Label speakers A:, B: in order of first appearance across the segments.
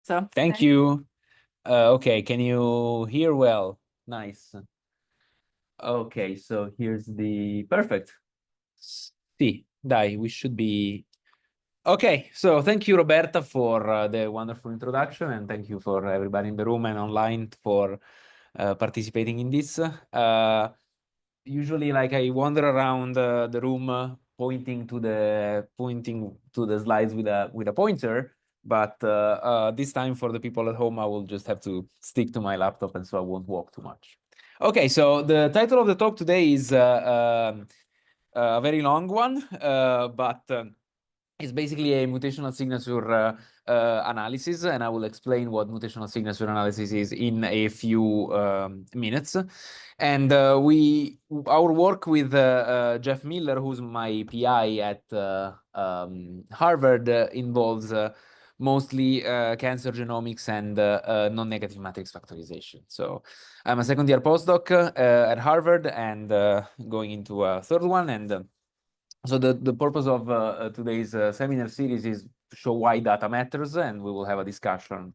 A: So
B: Thank you. Okay, can you hear well? Nice. Okay, so here's the perfect. Sì, dai, we should be. Okay, so thank you, Roberta, for the wonderful introduction, and thank you for everybody in the room and online for participating in this. Usually, like I wander around the room, pointing to the slides with a pointer, but this time for the people at home, I will just have to stick to my laptop, and so I won't walk too much. Okay, so the title of the talk today is a very long one, but it's basically a mutational signature analysis, and I will explain what mutational signature analysis is in a few minutes. And our work with Jeff Miller, who's my PI at Harvard, involves mostly cancer genomics and non-negative matrix factorization. So I'm a second-year postdoc at Harvard and going into a third one. And so the purpose of today's seminar series is to show why data matters, and we will have a discussion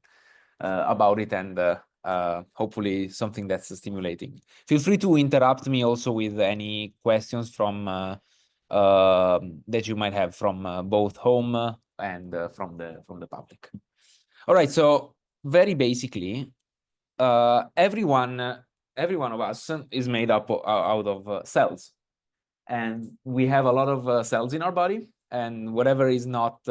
B: about it, and hopefully something that's stimulating. Feel free to interrupt me also with any questions from that you might have from both home and from the public. All right, so very basically, every one of us is made up out of cells. And we have a lot of cells in our body, and whatever is not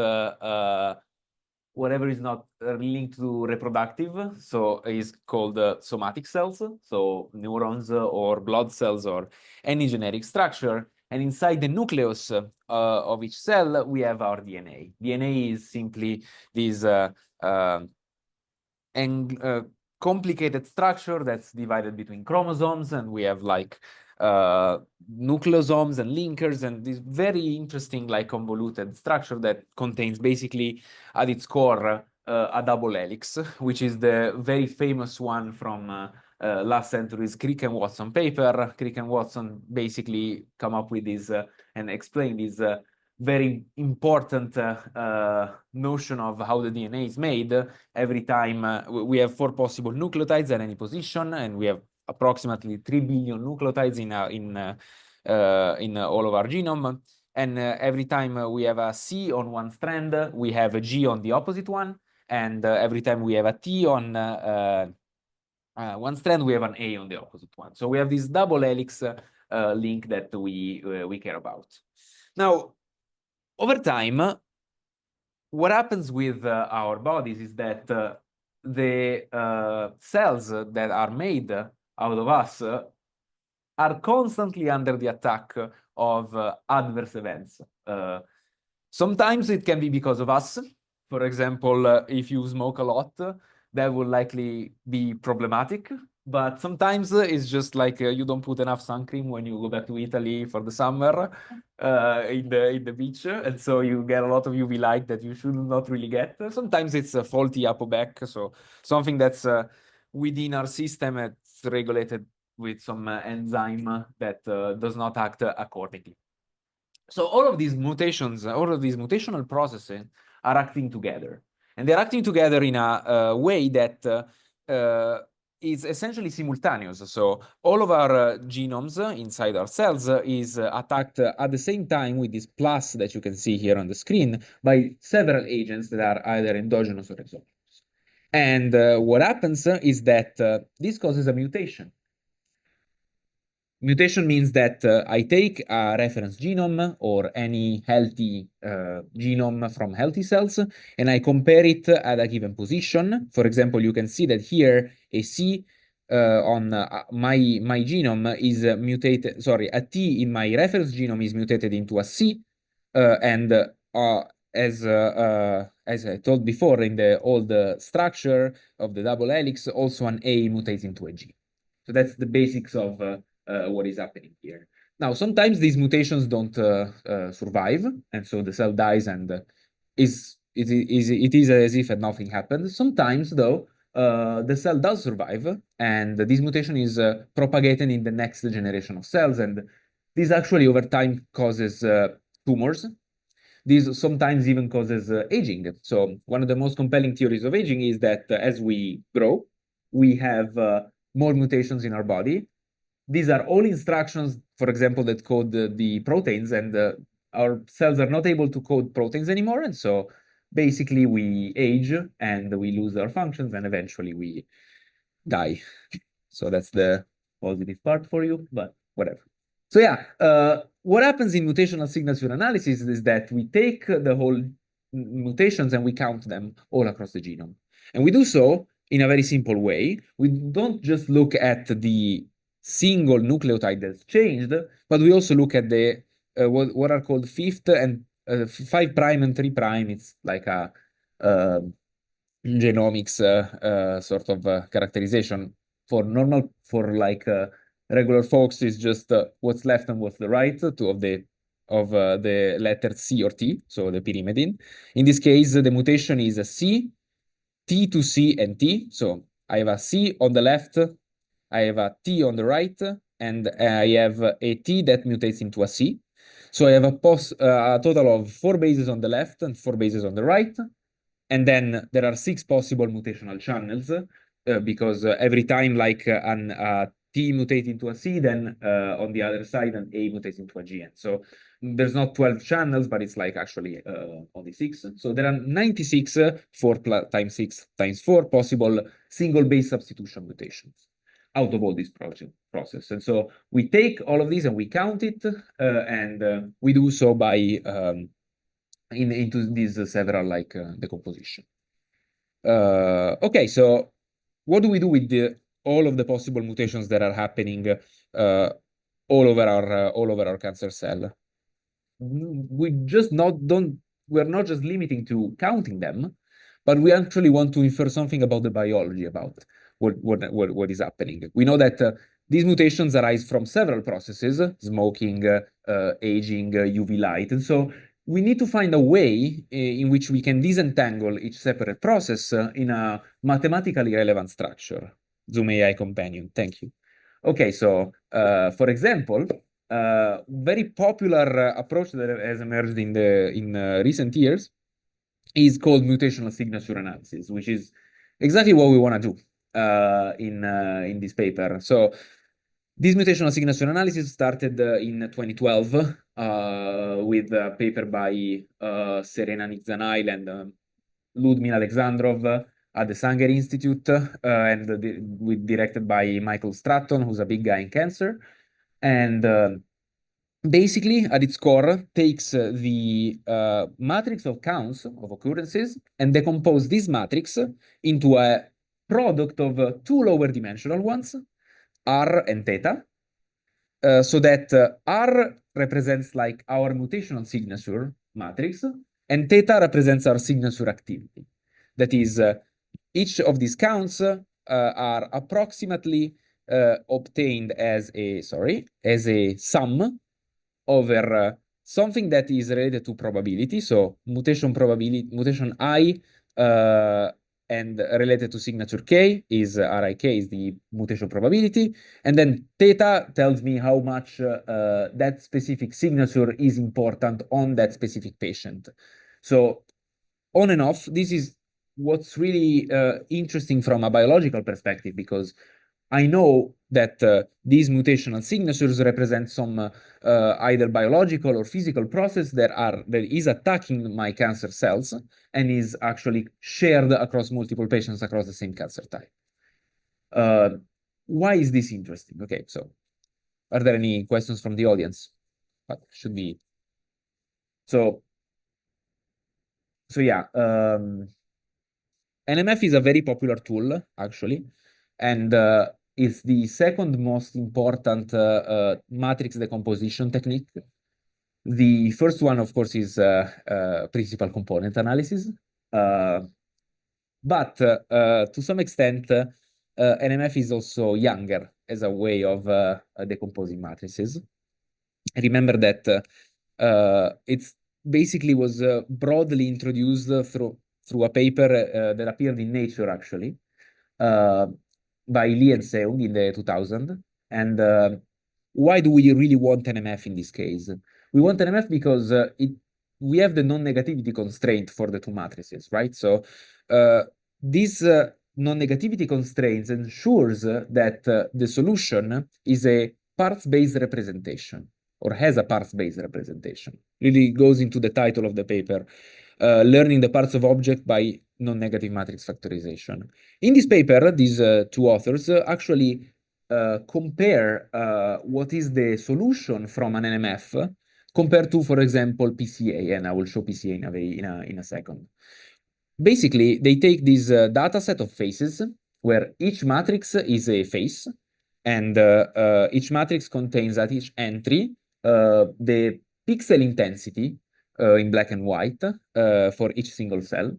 B: linked to reproductive, so is called somatic cells, so neurons or blood cells or any genetic structure. And inside the nucleus of each cell, we have our DNA. DNA is simply this complicated structure that's divided between chromosomes, and we have like nucleosomes and linkers, and this very interesting, like, convoluted structure that contains basically at its core a double helix, which is the very famous one from last century's Crick and Watson paper. Crick and Watson basically come up with this and explain this very important notion of how the DNA is made. Every time we have 4 possible nucleotides at any position, and we have approximately 3 billion nucleotides in all of our genome. And every time we have a C on one strand, we have a G on the opposite one. And every time we have a T on one strand, we have an A on the opposite one. So we have this double helix link that we care about. Now, over time, what happens with our bodies is that the cells that are made out of us are constantly under the attack of adverse events. Sometimes it can be because of us. For example, if you smoke a lot, that will likely be problematic. But sometimes it's just like you don't put enough sun cream when you go back to Italy for the summer in the beach, and so you get a lot of UV light that you should not really get. Sometimes it's a faulty apobec, so something that's within our system, it's regulated with some enzyme that does not act accordingly. So all of these mutations, all of these mutational processes are acting together. And they're acting together in a way that is essentially simultaneous. So all of our genomes inside our cells is attacked at the same time with this plus that you can see here on the screen by several agents that are either endogenous or exogenous. And what happens is that this causes a mutation. Mutation means that I take a reference genome or any healthy genome from healthy cells, and I compare it at a given position. For example, you can see that here a C on my genome is mutated. Sorry, a T in my reference genome is mutated into a C, and as I told before, in the old structure of the double helix, also an A mutates into a G. So that's the basics of what is happening here. Now, sometimes these mutations don't survive, and so the cell dies, and it is as if nothing happened. Sometimes, though, the cell does survive, and this mutation is propagated in the next generation of cells, and this actually over time causes tumors. this sometimes even causes aging. So one of the most compelling theories of aging is that as we grow, we have more mutations in our body. These are all instructions, for example, that code the proteins, and our cells are not able to code proteins anymore. And so basically we age and we lose our functions and eventually we die. So that's the positive part for you, but whatever. So yeah, what happens in mutational signature analysis is that we take the whole mutations and we count them all across the genome. And we do so in a very simple way. We don't just look at the single nucleotide that's changed, but we also look at the what are called fifth and 5' and 3'. It's like a genomics sort of characterization. For like regular folks is just what's left and what's the right two of the letter C or T, so the pyrimidine. In this case, the mutation is a C, T to C and T. So I have a C on the left, I have a T on the right, and I have a T that mutates into a C. So I have a total of 4 bases on the left and 4 bases on the right. And then there are 6 possible mutational channels because every time like a T mutates into a C, then on the other side an A mutates into a G. And so there's not 12 channels, but it's like actually only 6. So there are 96 4 times 6 times 4 possible single base substitution mutations out of all this process. And so we take all of these and we count it, and we do so by into these several like decomposition. Okay, so what do we do with all of the possible mutations that are happening all over our cancer cell? We're not just limiting to counting them, but we actually want to infer something about the biology about what is happening. We know that these mutations arise from several processes: smoking, aging, UV light, and so we need to find a way in which we can disentangle each separate process in a mathematically relevant structure. Zoom AI companion, thank you. Okay, so for example, very popular approach that has emerged in recent years is called mutational signature analysis, which is exactly what we want to do in this paper. So this mutational signature analysis started in 2012 with a paper by Serena Nizanail and Ludmila Alexandrov at the Sanger Institute, and directed by Michael Stratton, who's a big guy in cancer. And basically, at its core, takes the matrix of counts of occurrences and decompose this matrix into a product of 2 lower dimensional ones, R and theta, so that R represents like our mutational signature matrix, and theta represents our signature activity. That is, each of these counts are approximately obtained as a sum over something that is related to probability. So mutation I and related to signature K is RIK is the mutation probability. And then theta tells me how much that specific signature is important on that specific patient. So on and off, this is what's really interesting from a biological perspective, because I know that these mutational signatures represent some either biological or physical process that is attacking my cancer cells and is actually shared across multiple patients across the same cancer type. Why is this interesting? Okay, so are there any questions from the audience? Should be. So yeah, NMF is a very popular tool, actually, and it's the second most important matrix decomposition technique. The first one, of course, is principal component analysis. But to some extent, NMF is also younger as a way of decomposing matrices. Remember that it's basically was broadly introduced through a paper that appeared in Nature, actually, by Lee and Seung in the 2000. And why do we really want NMF in this case? We want NMF because it we have the non-negativity constraint for the two matrices, right? So this non-negativity constraints ensures that the solution is a parts-based representation or has a parts-based representation. Really goes into the title of the paper, learning the parts of object by non-negative matrix factorization. In this paper, these two authors actually compare what is the solution from an NMF compared to, for example, PCA, and I will show PCA in a second. Basically, they take this data set of faces where each matrix is a face, and each matrix contains at each entry the pixel intensity in black and white for each single cell.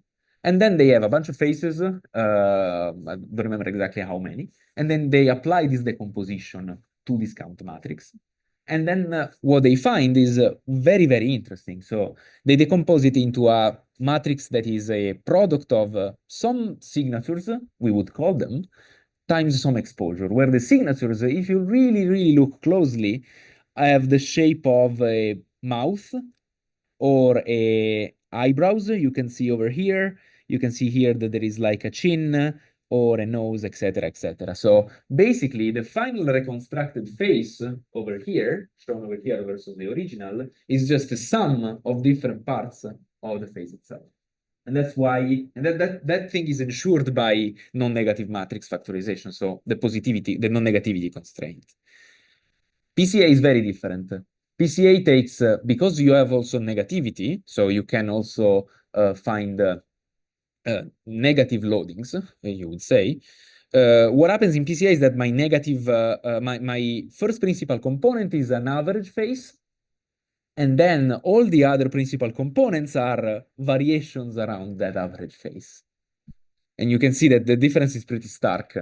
B: And then they have a bunch of faces, I don't remember exactly how many, and then they apply this decomposition to this count matrix. And then what they find is very, very interesting. So they decompose it into a matrix that is a product of some signatures, we would call them, times some exposure, where the signatures, if you really, really look closely, have the shape of a mouth or a eyebrows. You can see over here. You can see here that there is like a chin or a nose, etc., etc. So basically, the final reconstructed face over here, shown over here versus the original, is just a sum of different parts of the face itself. And that's why, and that thing is ensured by non-negative matrix factorization, so the positivity, the non-negativity constraint. PCA is very different. PCA takes, because you have also negativity, so you can also find negative loadings, you would say. What happens in PCA is that my negative, my first principal component is an average phase, and then all the other principal components are variations around that average phase. And you can see that the difference is pretty stark.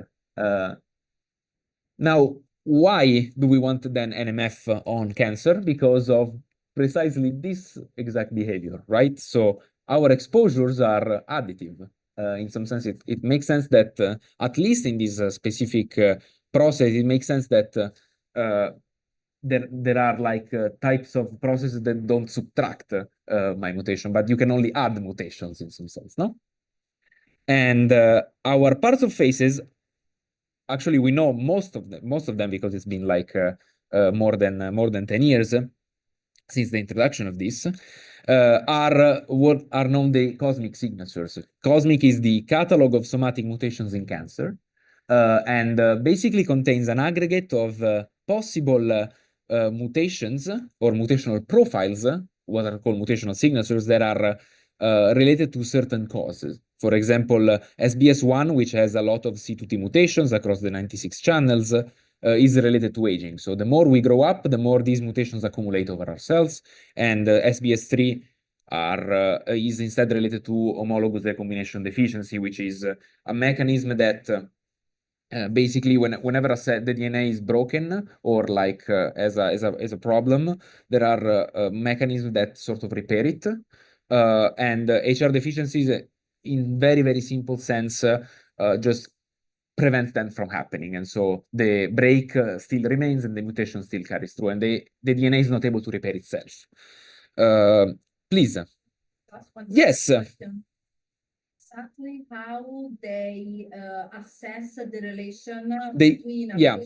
B: Now, why do we want then NMF on cancer? Because of precisely this exact behavior, right? So our exposures are additive. In some sense, it makes sense that at least in this specific process, it makes sense that there are like types of processes that don't subtract my mutation, but you can only add mutations in some sense, no? And our parts of phases, actually, we know most of them because it's been like more than 10 years since the introduction of this. Are what are known the cosmic signatures. Cosmic is the catalog of somatic mutations in cancer, and basically contains an aggregate of possible mutations or mutational profiles, what are called mutational signatures, that are related to certain causes. For example, SBS1, which has a lot of C2T mutations across the 96 channels, is related to aging. So the more we grow up, the more these mutations accumulate over our cells. And SBS3 is instead related to homologous recombination deficiency, which is a mechanism that basically whenever the DNA is broken or like as a problem, there are mechanisms that sort of repair it. And HR deficiencies, in very, very simple sense, just prevents them from happening. And so the break still remains and the mutation still carries through, and the DNA is not able to repair itself. Please. Yes.
A: Exactly how they assess the relation between
B: yeah.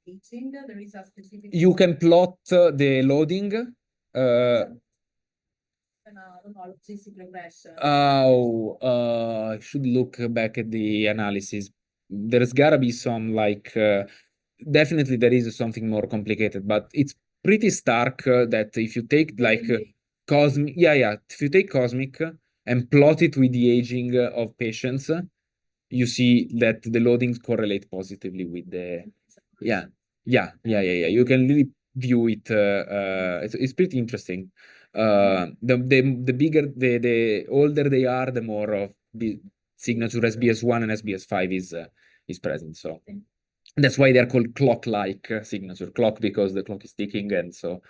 A: aging. There is a specific.
B: You can plot the loading. I should look back at the analysis. There's gotta be some like definitely there is something more complicated, but it's pretty stark that if you take like cosmic, if you take cosmic and plot it with the aging of patients, you see that the loadings correlate positively with the yeah. You can really view it. It's pretty interesting. The bigger the older they are, the more of the signature SBS1 and SBS5 is present. So that's why they're called clock-like signature. Clock because the clock is ticking, and so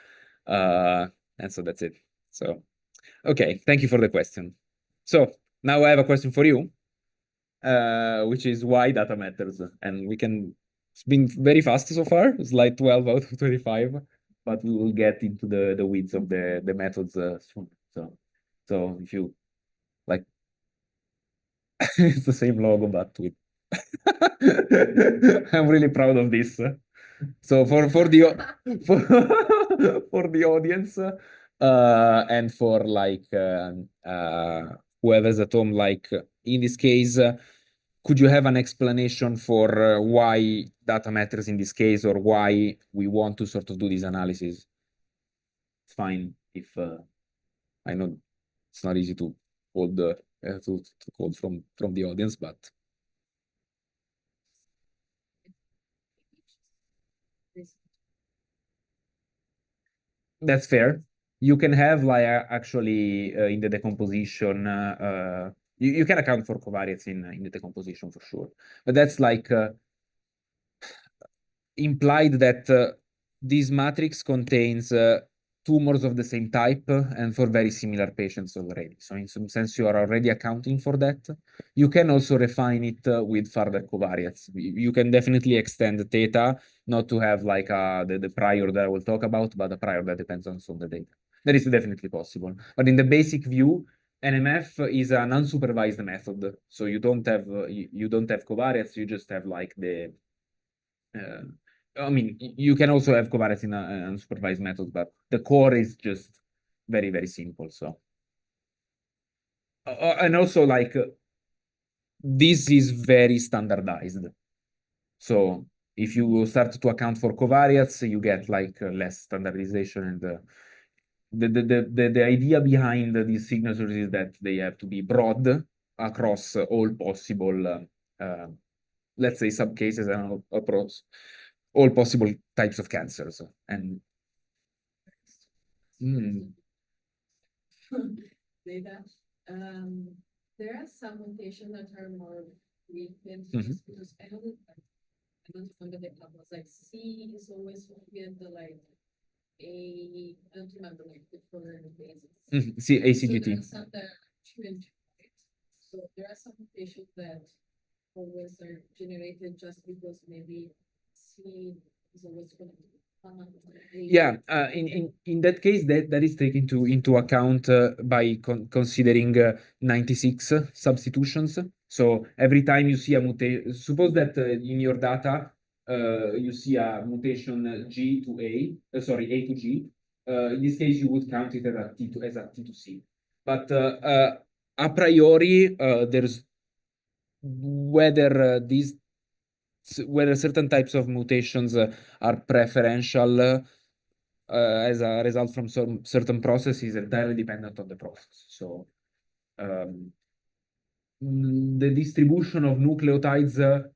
B: that's it. So okay, thank you for the question. So now I have a question for you, which is why data matters, and it's been very fast so far. It's like 12 out of 25, but we will get into the weeds of the methods soon. So if you like, it's the same logo, but with I'm really proud of this. So for the for, for the audience, and for like whoever's at home, like in this case, could you have an explanation for why data matters in this case, or why we want to sort of do this analysis? It's fine if I know it's not easy to hold to code from the audience, but that's fair. You can have like actually in the decomposition, you can account for covariates in the decomposition for sure, but that's like implied that this matrix contains tumors of the same type and for very similar patients already. So in some sense, you are already accounting for that. You can also refine it with further covariates. You can definitely extend theta, not to have like the prior that I will talk about, but the prior that depends on the data. That is definitely possible. But in the basic view, NMF is an unsupervised method. So you don't have covariates, you just have like the I mean, you can also have covariates in an unsupervised method, but the core is just very, very simple. So, and also like this is very standardized. So if you start to account for covariates, you get like less standardization, and the idea behind these signatures is that they have to be broad across all possible, let's say, subcases and across all possible types of cancers. And
A: data. There are some mutations that are more frequent
B: Mhm.
A: because I know that I don't remember the examples. Like C is always with the like a I don't remember like the four bases.
B: See,
A: So
B: ACGT.
A: there are some that are two and two, right? So there are some mutations that always are generated just because maybe C is always connected.
B: Yeah, in that case, that is taken into account by considering 96 substitutions. So every time you see a mutation, suppose that in your data you see a mutation G to A, sorry, A to G. In this case, you would count it as a T to C. But a priori, there's whether whether certain types of mutations are preferential as a result from some certain processes entirely dependent on the process. So the distribution of nucleotides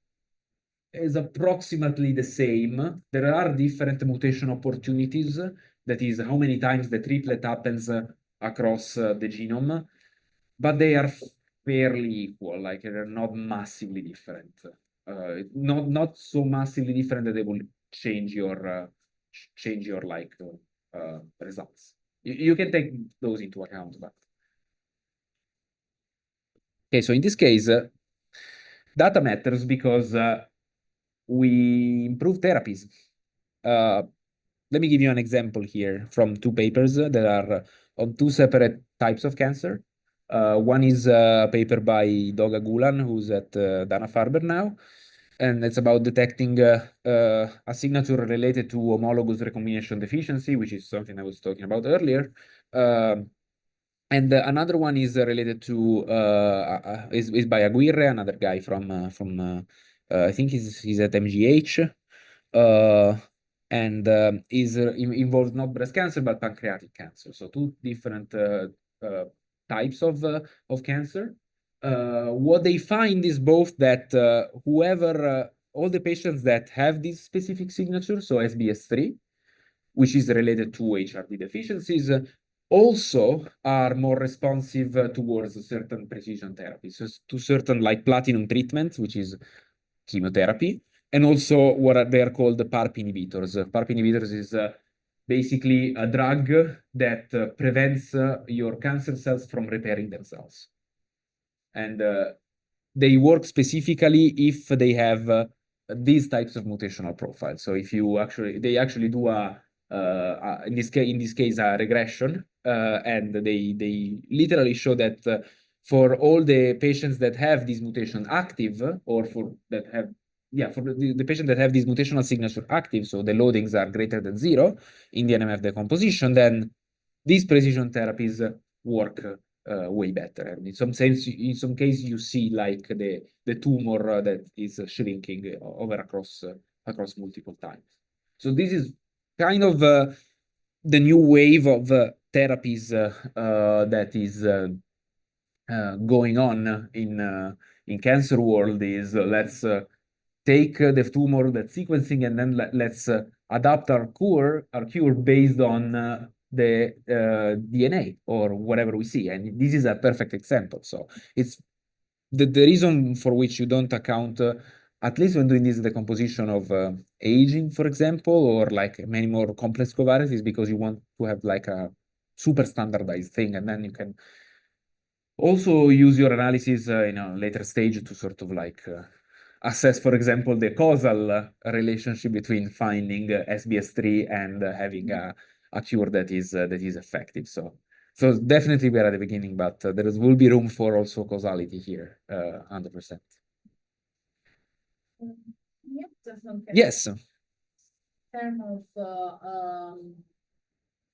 B: is approximately the same. There are different mutation opportunities. That is how many times the triplet happens across the genome, but they are fairly equal. Like they're not massively different. Not so massively different that they will change your like results. You can take those into account, but okay. So in this case, data matters because we improve therapies. Let me give you an example here from two papers that are on two separate types of cancer. One is a paper by Doga Gulan, who's at Dana-Farber now, and it's about detecting a signature related to homologous recombination deficiency, which is something I was talking about earlier. And another one is related to is by Aguirre, another guy from I think he's at MGH, and is involved not breast cancer but pancreatic cancer. So two different types of cancer. What they find is both that whoever all the patients that have this specific signature, so SBS3, which is related to HRD deficiencies, also are more responsive towards certain precision therapies, so to certain like platinum treatments, which is chemotherapy, and also what they are called the PARP inhibitors. PARP inhibitors is basically a drug that prevents your cancer cells from repairing themselves. And they work specifically if they have these types of mutational profiles. So if you they actually do a in this case, a regression, and they literally show that for all the patients that have this mutation active, or for the patient that have this mutational signature active, so the loadings are greater than 0 in the NMF decomposition, then these precision therapies work way better. And in some sense, in some cases, you see like the tumor that is shrinking over across multiple times. So this is kind of the new wave of therapies that is going on in cancer world. Is let's take the tumor, that sequencing, and then let's adapt our cure based on the DNA or whatever we see. And this is a perfect example. So it's the reason for which you don't account, at least when doing this decomposition of aging, for example, or like many more complex covariates, is because you want to have like a super standardized thing, and then you can also use your analysis in a later stage to sort of like assess, for example, the causal relationship between finding SBS3 and having a cure that is effective. So definitely we are at the beginning, but there will be room for also causality here, 100%. Yes.
A: In terms of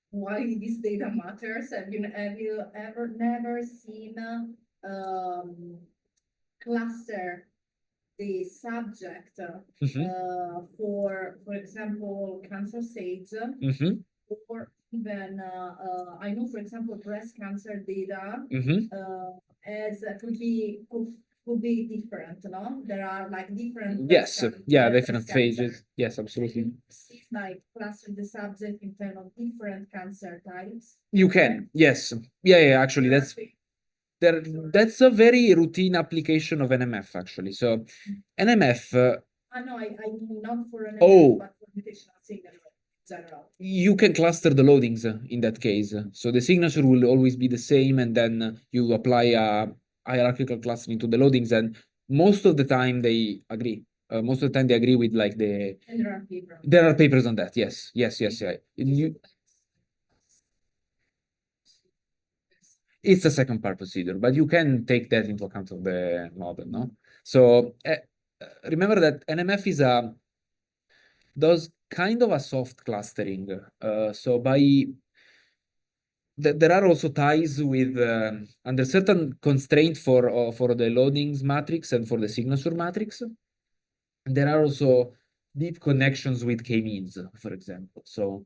A: why this data matters, have you ever never seen cluster the subject for example, cancer stage, or even I know, for example, breast cancer data as could be different, no? There are like different
B: different phases. Yes, absolutely.
A: See, like cluster the subject in terms of different cancer types.
B: You can, yes, yeah. Actually, that's a very routine application of NMF. Actually, so NMF.
A: No, I mean not for NMF, but for mutational signal in general.
B: You can cluster the loadings in that case. So the signature will always be the same, and then you apply a hierarchical clustering to the loadings, and most of the time they agree. Most of the time they agree with like the.
A: And there are papers.
B: There are papers on that. Yes. It's a second part procedure, but you can take that into account of the model, no? So remember that NMF does kind of a soft clustering. So there are also ties with under certain constraint for the loadings matrix and for the signature matrix. There are also deep connections with k-means, for example. So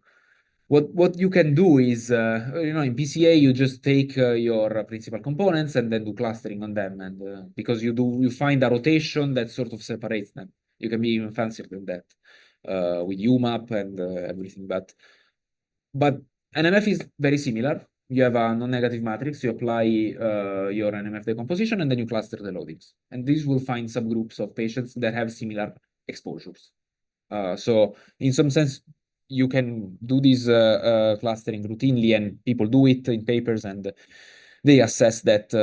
B: what you can do is, in PCA, you just take your principal components and then do clustering on them, and because you find a rotation that sort of separates them. You can be even fancier than that with UMAP and everything, but NMF is very similar. You have a non-negative matrix, you apply your NMF decomposition, and then you cluster the loadings. And these will find subgroups of patients that have similar exposures. So in some sense, you can do this clustering routinely, and people do it in papers, and they assess that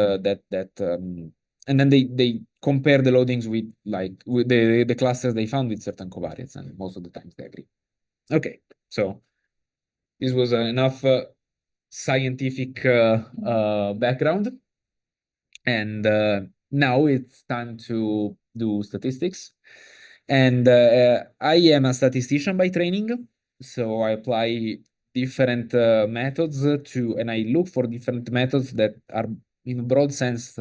B: and then they compare the loadings with the clusters they found with certain covariates, and most of the times they agree. Okay, so this was enough scientific background, and now it's time to do statistics. And I am a statistician by training, so I apply different methods and I look for different methods that are, in a broad sense,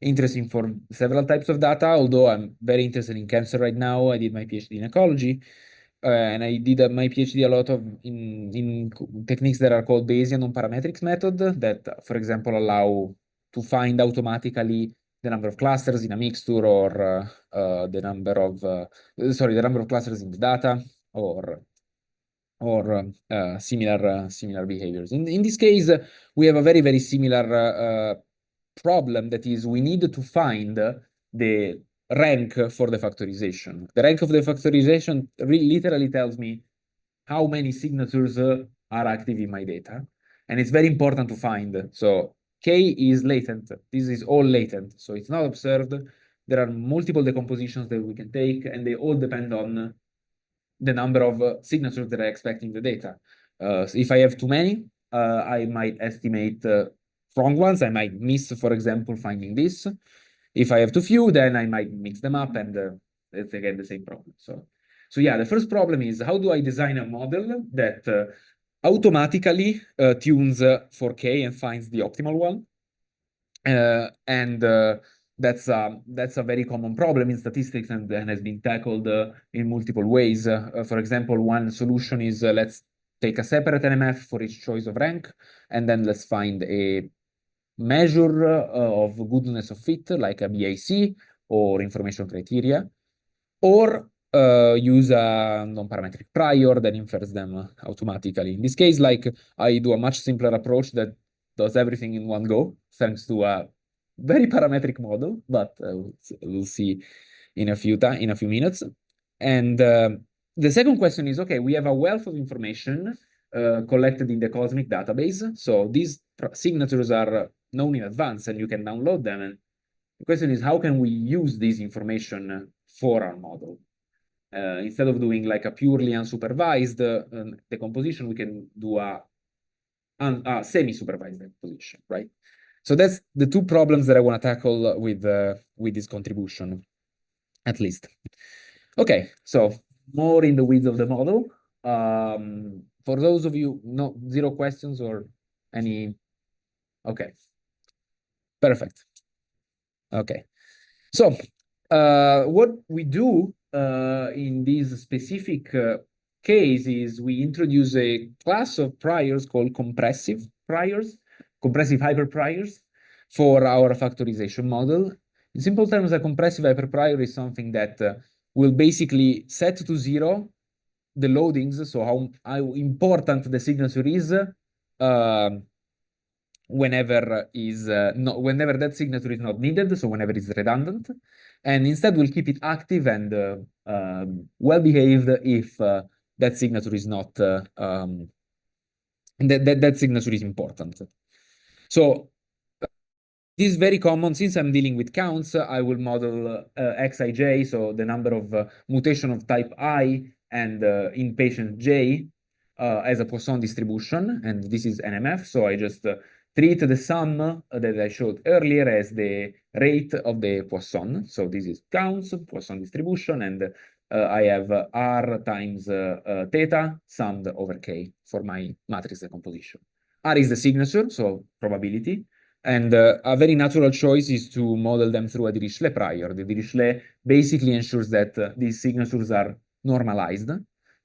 B: interesting for several types of data. Although I'm very interested in cancer right now, I did my PhD in ecology, and I did my PhD a lot in techniques that are called Bayesian non-parametrics method that, for example, allow to find automatically the number of clusters in a mixture, or the number of clusters in the data, or similar behaviors. In this case, we have a very, very similar problem, that is, we need to find the rank for the factorization. The rank of the factorization literally tells me how many signatures are active in my data, and it's very important to find. So K is latent. This is all latent, so it's not observed. There are multiple decompositions that we can take, and they all depend on the number of signatures that I expect in the data. So if I have too many, I might estimate wrong ones. I might miss, for example, finding this. If I have too few, then I might mix them up, and it's again the same problem. So yeah, the first problem is, how do I design a model that automatically tunes for K and finds the optimal one? And that's a very common problem in statistics, and has been tackled in multiple ways. For example, one solution is, let's take a separate NMF for each choice of rank, and then let's find a measure of goodness of fit, like a BIC or information criteria, or use a non-parametric prior that infers them automatically. In this case, like, I do a much simpler approach that does everything in one go, thanks to a very parametric model, but we'll see in a few minutes. And the second question is, okay, we have a wealth of information collected in the Cosmic database. So these signatures are known in advance, and you can download them. And the question is, how can we use this information for our model? Instead of doing like a purely unsupervised decomposition, we can do a semi-supervised decomposition, right? So that's the two problems that I want to tackle with this contribution, at least. Okay, so more in the weeds of the model. For those of you, zero questions or any? Okay, perfect. Okay, so what we do in this specific case is we introduce a class of priors called compressive hyperpriors for our factorization model. In simple terms, a compressive hyperprior is something that will basically set to zero the loadings, so how important the signature is whenever that signature is not needed, so whenever it's redundant, and instead we'll keep it active and well behaved if that signature is not that signature is important. So this is very common. Since I'm dealing with counts, I will model Xij, so the number of mutation of type I and in patient J as a Poisson distribution, and this is NMF. So I just treat the sum that I showed earlier as the rate of the Poisson. So this is counts, Poisson distribution, and I have R times theta summed over K for my matrix decomposition. R is the signature, so probability. And a very natural choice is to model them through a Dirichlet prior. The Dirichlet basically ensures that these signatures are normalized,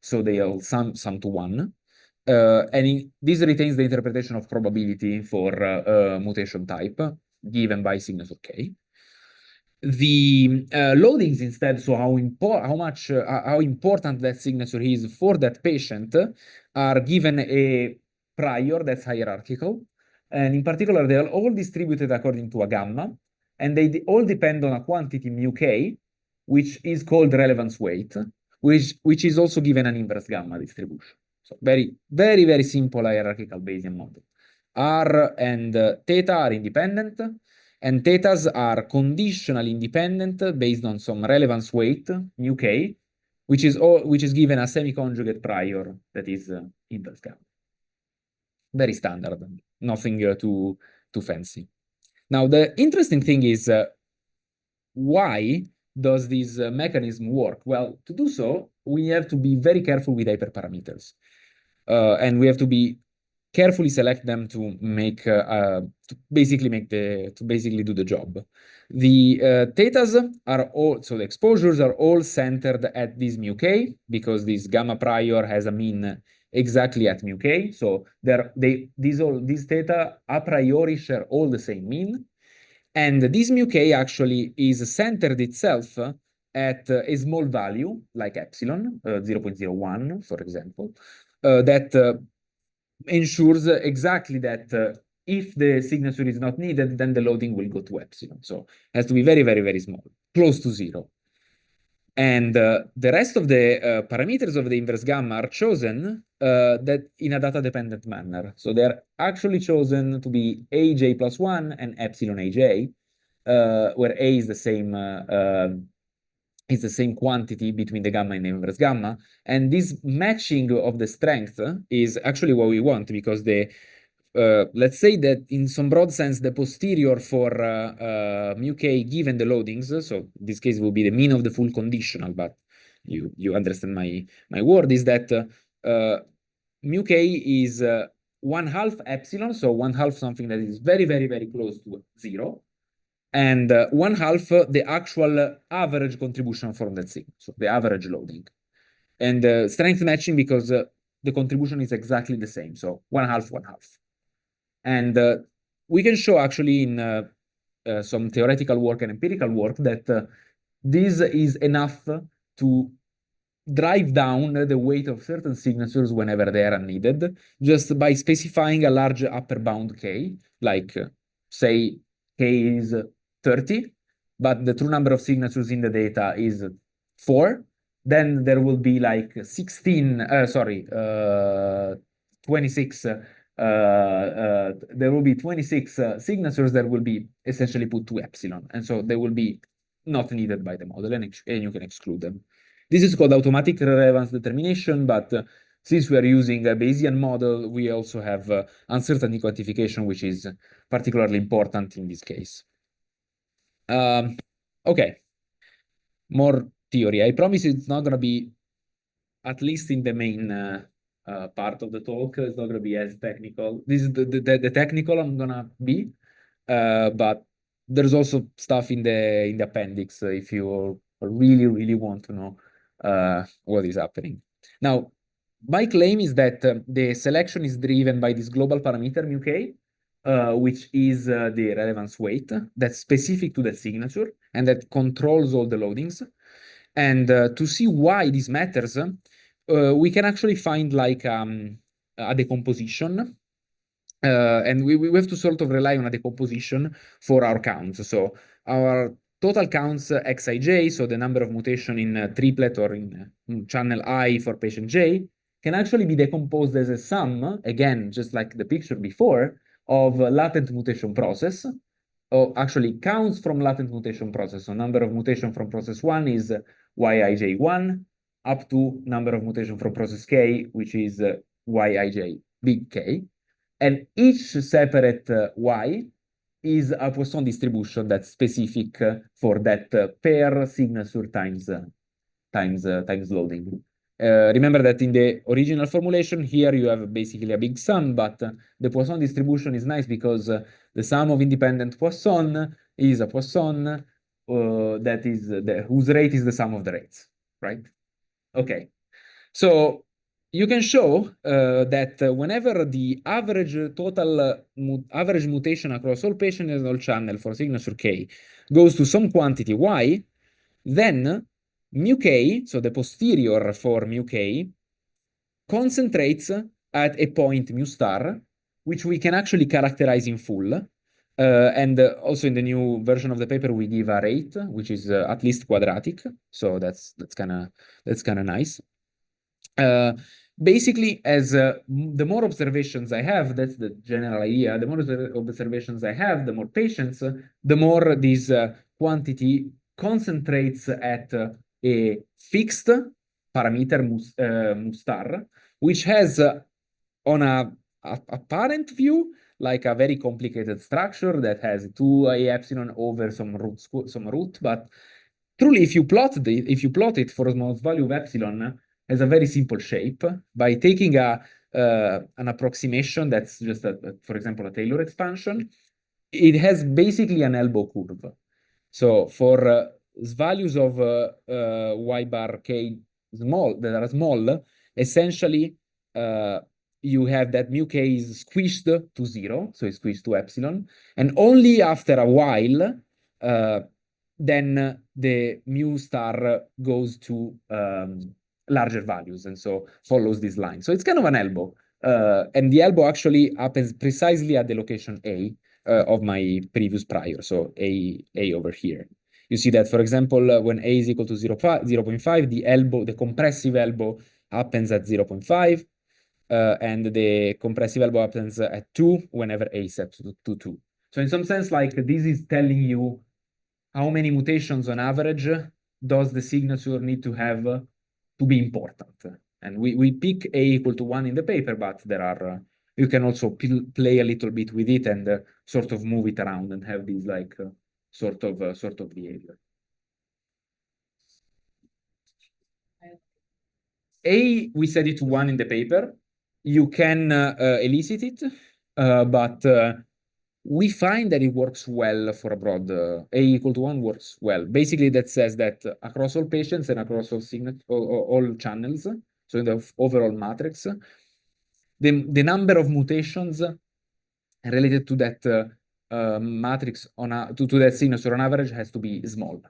B: so they all sum to one. And this retains the interpretation of probability for mutation type given by signature K. The loadings instead, so how important that signature is for that patient, are given a prior that's hierarchical. And in particular, they are all distributed according to a gamma, and they all depend on a quantity mu k, which is called relevance weight, which is also given an inverse gamma distribution. So very, very, very simple hierarchical Bayesian model. R and theta are independent, and thetas are conditionally independent based on some relevance weight, mu k, which is given a semi-conjugate prior that is inverse gamma. Very standard, nothing too fancy. Now, the interesting thing is, why does this mechanism work? Well, to do so, we have to be very careful with hyperparameters. And we have to be carefully select them to make to basically do the job. The thetas are all, so the exposures are all centered at this mu k, because this gamma prior has a mean exactly at mu k. So these theta a priori share all the same mean, and this mu k actually is centered itself at a small value like epsilon 0.01, for example, that ensures exactly that if the signature is not needed, then the loading will go to epsilon. So it has to be very, very, very small, close to zero. And the rest of the parameters of the inverse gamma are chosen that in a data-dependent manner. So they're actually chosen to be aj plus 1 and epsilon aj, where a is the same is the same quantity between the gamma and the inverse gamma. And this matching of the strength is actually what we want, because the let's say that in some broad sense, the posterior for mu k given the loadings, so in this case will be the mean of the full conditional, but you understand my word, is that mu k is 1/2 epsilon, so 1/2 something that is very, very, very close to 0, and 1/2 the actual average contribution from that signal, so the average loading. And strength matching because the contribution is exactly the same, so 1/2, 1/2. And we can show actually in some theoretical work and empirical work that this is enough to drive down the weight of certain signatures whenever they are unneeded, just by specifying a large upper bound k, like say k is 30, but the true number of signatures in the data is 4, then there will be like 26 there will be 26 signatures that will be essentially put to epsilon, and so they will be not needed by the model, and you can exclude them. This is called automatic relevance determination, but since we are using a Bayesian model, we also have uncertainty quantification, which is particularly important in this case. Okay, more theory. I promise it's not going to be, at least in the main part of the talk, it's not going to be as technical. This is the technical I'm going to be, but there's also stuff in the appendix if you really, really want to know what is happening. Now, my claim is that the selection is driven by this global parameter mu k, which is the relevance weight that's specific to the signature and that controls all the loadings. And to see why this matters, we can actually find like a decomposition. And we have to sort of rely on a decomposition for our counts. So our total counts xij, so the number of mutation in triplet or in channel I for patient J, can actually be decomposed as a sum, again, just like the picture before, of latent mutation process, or actually counts from latent mutation process. So number of mutation from process 1 is yij1, up to number of mutation from process k, which is yij big K. And each separate y is a Poisson distribution that's specific for that pair signature times loading. Remember that in the original formulation here you have basically a big sum, but the Poisson distribution is nice because the sum of independent Poisson is a Poisson that is whose rate is the sum of the rates, right? Okay, so you can show that whenever the average total average mutation across all patients and all channel for signature k goes to some quantity y, then mu k, so the posterior for mu k, concentrates at a point mu star, which we can actually characterize in full. And also in the new version of the paper, we give a rate, which is at least quadratic. So that's kind of nice. Basically, as the more observations I have, that's the general idea, the more observations I have, the more patients, the more this quantity concentrates at a fixed parameter mu star, which has on a apparent view like a very complicated structure that has 2a epsilon over some root, but truly if you plot it for a small value of epsilon, has a very simple shape by taking an approximation that's just for example, a Taylor expansion. It has basically an elbow curve. So for values of y bar k small that are small, essentially you have that mu k is squished to 0, so it's squished to epsilon, and only after a while then the mu star goes to larger values, and so follows this line. So it's kind of an elbow, and the elbow actually happens precisely at the location A of my previous prior, so A over here. You see that, for example, when A is equal to 0.5, the elbow, the compressive elbow happens at 0.5, and the compressive elbow happens at 2 whenever A is set to 2. So in some sense, like this is telling you how many mutations on average does the signature need to have to be important? And we pick A equal to 1 in the paper, but there are you can also play a little bit with it and sort of move it around and have these like sort of behavior. A, we set it to 1 in the paper. You can elicit it, but we find that it works well for a broad A equal to 1 works well. Basically, that says that across all patients and across all channels, so in the overall matrix, the number of mutations related to that matrix to that signature on average has to be small,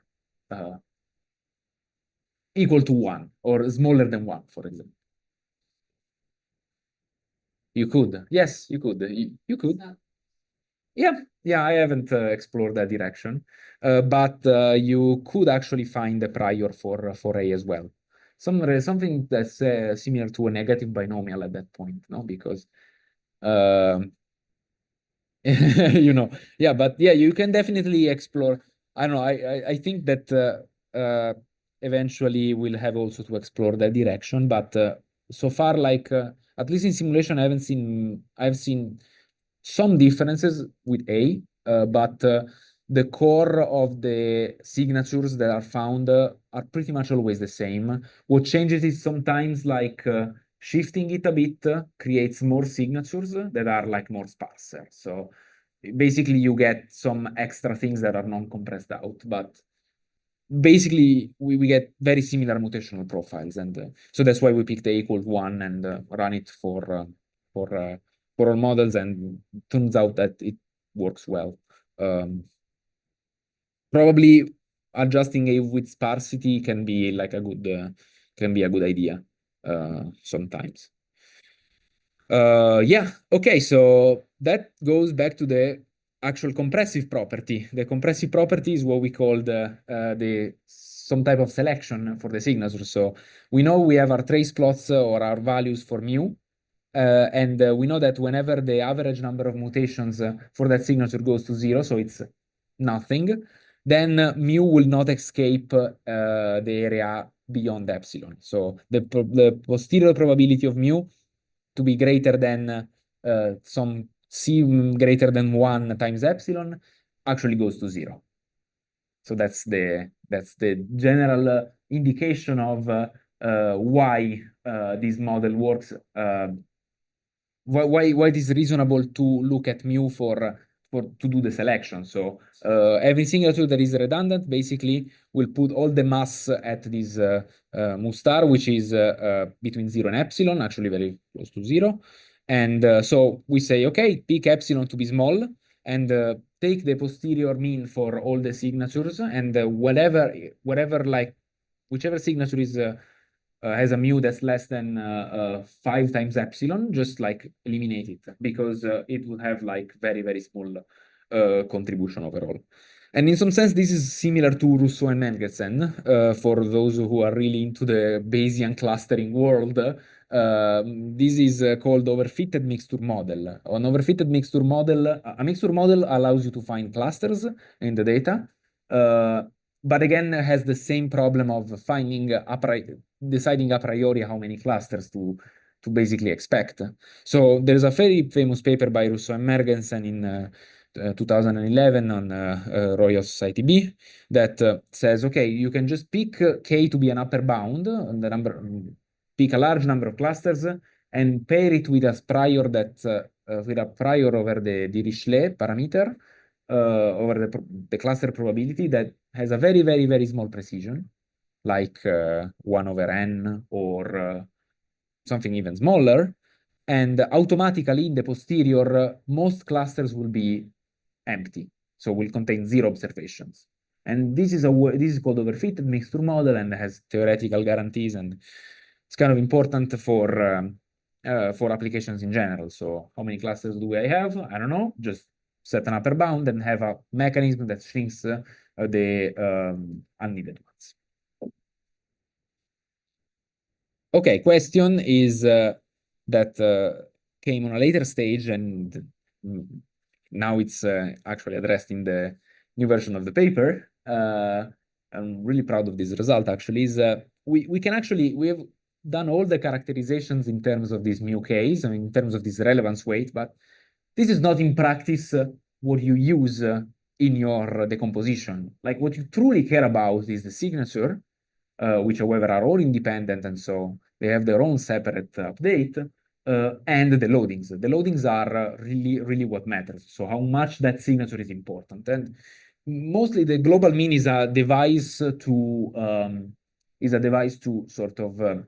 B: equal to 1 or smaller than 1, for example. You could, yes, you could. You could. Yeah, I haven't explored that direction, but you could actually find a prior for A as well. Something that's similar to a negative binomial at that point, no? Because you know, yeah, but yeah, you can definitely explore. I don't know. I think that eventually we'll have also to explore that direction, but so far, like at least in simulation, I've seen some differences with A, but the core of the signatures that are found are pretty much always the same. What changes is sometimes like shifting it a bit creates more signatures that are like more sparser. So basically you get some extra things that are non-compressed out, but basically we get very similar mutational profiles, and so that's why we picked A equals 1 and run it for all models, and turns out that it works well. Probably adjusting A with sparsity can be like a good idea sometimes. Yeah, okay, so that goes back to the actual compressive property. The compressive property is what we call the some type of selection for the signature. So we know we have our trace plots or our values for mu, and we know that whenever the average number of mutations for that signature goes to 0, so it's nothing, then mu will not escape the area beyond epsilon. So the posterior probability of mu to be greater than some c greater than 1 times epsilon actually goes to 0. So that's the general indication of why this model works. Why it is reasonable to look at mu to do the selection. So every signature that is redundant basically will put all the mass at this mu star, which is between 0 and epsilon, actually very close to 0. And so we say, okay, pick epsilon to be small and take the posterior mean for all the signatures, and whichever signature is has a mu that's less than 5 times epsilon, just like eliminate it, because it would have like very, very small contribution overall. And in some sense, this is similar to Rousseau and Mengelsen. For those who are really into the Bayesian clustering world, this is called overfitted mixture model. An overfitted mixture model, a mixture model allows you to find clusters in the data, but again has the same problem of deciding a priori how many clusters to basically expect. So there's a very famous paper by Rousseau and Mergensen in 2011 on Royal Society B that says, okay, you can just pick K to be an upper bound, pick a large number of clusters and pair it with a prior with a prior over the Dirichlet parameter over the cluster probability that has a very, very, very small precision, like 1 over n or something even smaller. And automatically in the posterior, most clusters will be empty, so will contain 0 observations. And this is called overfitted mixture model and has theoretical guarantees, and it's kind of important for applications in general. So how many clusters do I have? I don't know. Just set an upper bound and have a mechanism that shrinks the unneeded ones. Okay, question is that came on a later stage, and now it's actually addressed in the new version of the paper. I'm really proud of this result actually, is we have done all the characterizations in terms of this mu case, in terms of this relevance weight, but this is not in practice what you use in your decomposition. Like what you truly care about is the signature, which however are all independent, and so they have their own separate update, and the loadings. The loadings are really what matters. So how much that signature is important. And mostly the global mean is a device to sort of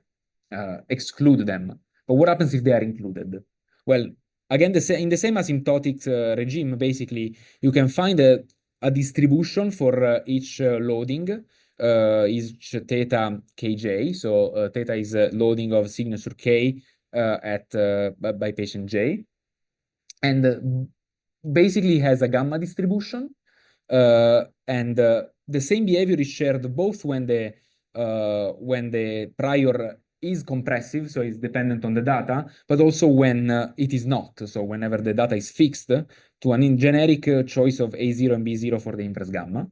B: exclude them. But what happens if they are included? Well, again, in the same asymptotic regime, basically, you can find a distribution for each loading, each theta kj. So theta is loading of signature k by patient j, and basically has a gamma distribution. And the same behavior is shared both when the prior is compressive, so it's dependent on the data, but also when it is not. So whenever the data is fixed to an generic choice of A0 and B0 for the inverse gamma.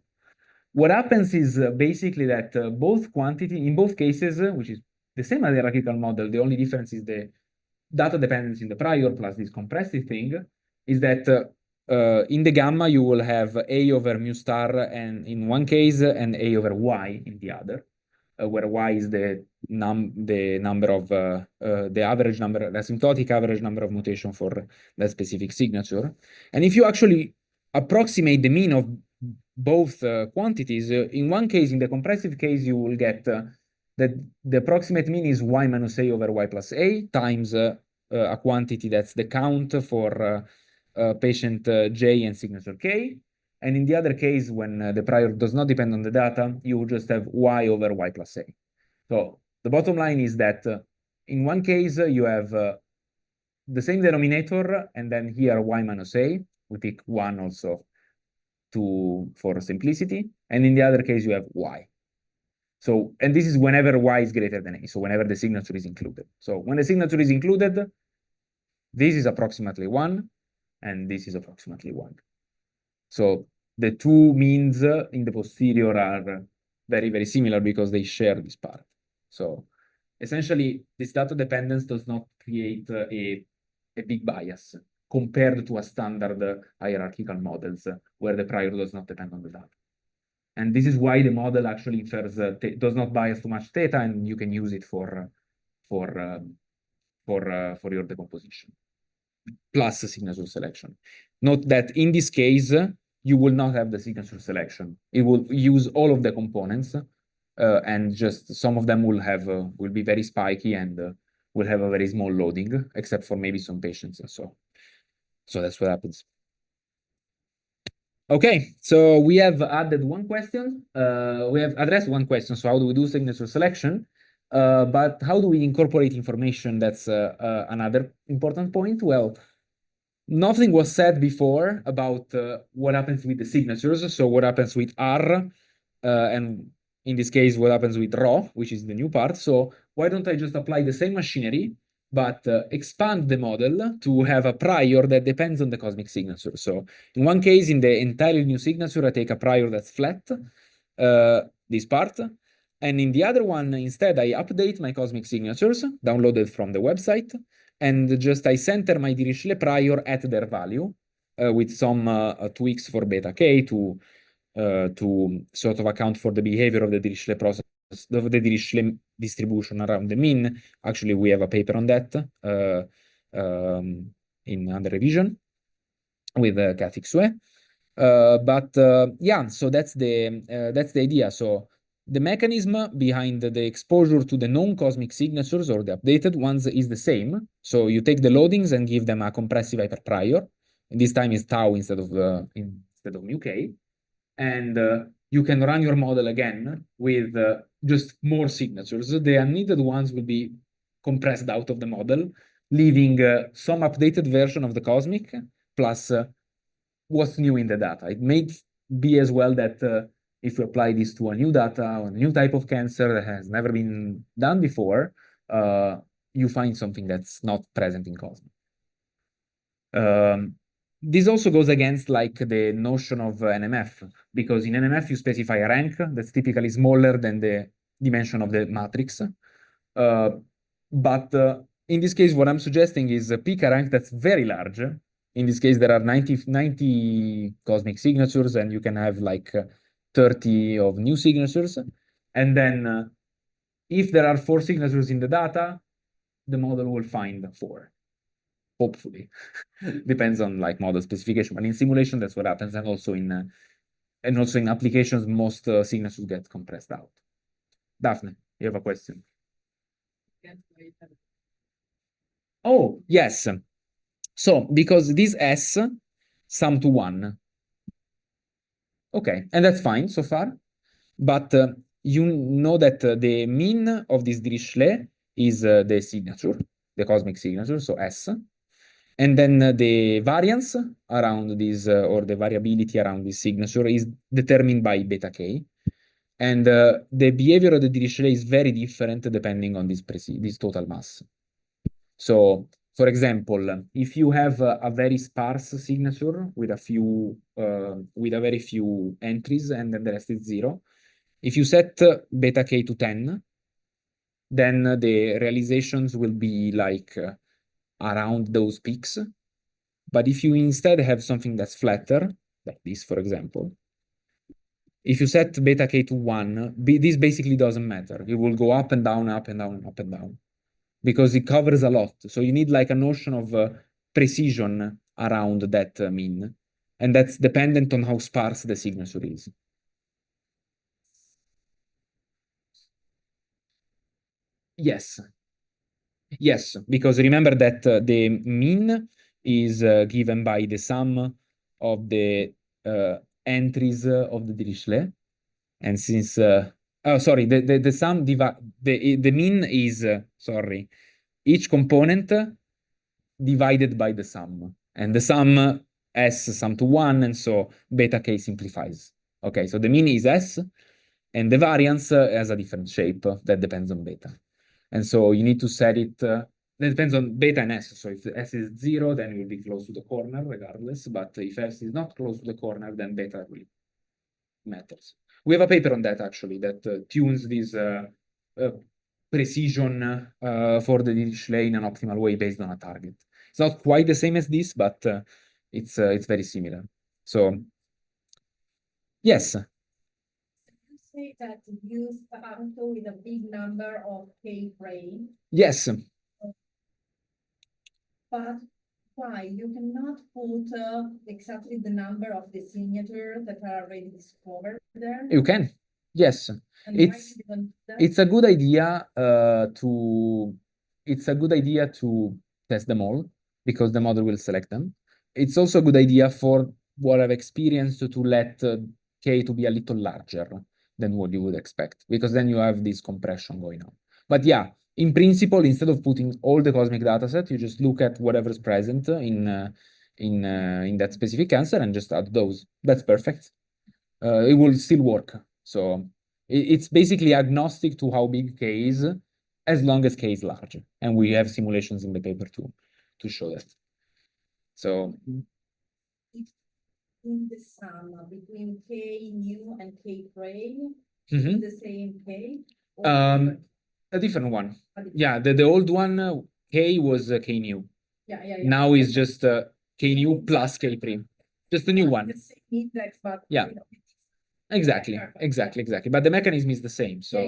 B: What happens is basically that both quantity, in both cases, which is the same as the hierarchical model, the only difference is the data dependence in the prior plus this compressive thing, is that in the gamma you will have A over mu star and in one case and A over Y in the other, where Y is the number of the average number, the asymptotic average number of mutation for that specific signature. And if you actually approximate the mean of both quantities, in one case, in the compressive case, you will get that the approximate mean is Y minus A over Y plus A times a quantity that's the count for patient J and signature K. And in the other case, when the prior does not depend on the data, you will just have Y over Y plus A. So the bottom line is that in one case, you have the same denominator, and then here Y minus A. We pick 1 also for simplicity. And in the other case, you have Y. So, and this is whenever Y is greater than A. So whenever the signature is included. So when the signature is included, this is approximately 1, and this is approximately 1. So the two means in the posterior are very similar because they share this part. So essentially, this data dependence does not create a big bias compared to a standard hierarchical models where the prior does not depend on the data. And this is why the model actually infers does not bias too much theta, and you can use it for your decomposition plus signature selection. Note that in this case, you will not have the signature selection. It will use all of the components, and just some of them will be very spiky and will have a very small loading, except for maybe some patients and so. So that's what happens. Okay, so we have added one question. We have addressed one question. So how do we do signature selection? But how do we incorporate information? That's another important point. Well, nothing was said before about what happens with the signatures. So what happens with R, and in this case, what happens with raw, which is the new part. So why don't I just apply the same machinery, but expand the model to have a prior that depends on the cosmic signature. So in one case, in the entirely new signature, I take a prior that's flat, this part. And in the other one, instead, I update my cosmic signatures downloaded from the website, and just I center my Dirichlet prior at their value with some tweaks for beta k to sort of account for the behavior of the Dirichlet process, of the Dirichlet distribution around the mean. Actually, we have a paper on that in under revision with Cathy Xue. Yeah, so that's the idea. So the mechanism behind the exposure to the non-cosmic signatures or the updated ones is the same. So you take the loadings and give them a compressive hyperprior. And this time is tau instead of mu k. And you can run your model again with just more signatures. The unneeded ones will be compressed out of the model, leaving some updated version of the cosmic plus what's new in the data. It may be as well that if you apply this to a new data or a new type of cancer that has never been done before, you find something that's not present in cosmic. this also goes against like the notion of NMF, because in NMF you specify a rank that's typically smaller than the dimension of the matrix. But in this case, what I'm suggesting is pick a rank that's very large. In this case, there are 90 cosmic signatures, and you can have like 30 of new signatures. And then if there are 4 signatures in the data, the model will find 4, hopefully. Depends on like model specification, but in simulation, that's what happens. And also in applications, most signatures get compressed out. Daphne, you have a question? Oh, yes. So because this S sum to 1. Okay, and that's fine so far. But you know that the mean of this Dirichlet is the signature, the cosmic signature, so S. And then the variance around this, or the variability around this signature is determined by beta k. And the behavior of the Dirichlet is very different depending on this total mass. So, for example, if you have a very sparse signature with a very few entries and then the rest is 0, if you set beta k to 10, then the realizations will be like around those peaks. But if you instead have something that's flatter, like this, for example, if you set beta k to 1, this basically doesn't matter. It will go up and down, up and down, up and down, because it covers a lot. So you need like a notion of precision around that mean. And that's dependent on how sparse the signature is. Yes. Yes, because remember that the mean is given by the sum of the entries of the Dirichlet. And since, oh, sorry, the sum, the mean is, sorry, each component divided by the sum. And the sum S sum to 1, and so beta k simplifies. Okay, so the mean is S, and the variance has a different shape that depends on beta. And so you need to set it, that depends on beta and S. So if S is 0, then it will be close to the corner regardless. But if S is not close to the corner, then beta will matters. We have a paper on that actually that tunes this precision for the Dirichlet in an optimal way based on a target. It's not quite the same as this, but it's very similar. So yes.
A: You say that you start with a big number of k frame.
B: Yes.
A: But why? You cannot put exactly the number of the signatures that are already discovered there.
B: You can. Yes.
A: And
B: it's a good idea to test them all, because the model will select them. It's also a good idea, for what I've experienced, to let k to be a little larger than what you would expect, because then you have this compression going on. But yeah, in principle, instead of putting all the cosmic dataset, you just look at whatever's present in that specific answer and just add those. That's perfect. It will still work. So it's basically agnostic to how big k is, as long as k is large. And we have simulations in the paper to show that. So
A: in the sum between k new and k frame,
B: Mhm.
A: the same k?
B: A different one. Yeah, the old one, k was k new.
A: Yeah.
B: Now is just k new plus k prime. Just a new one.
A: The same index, but
B: Yeah. Exactly. But the mechanism is the same. So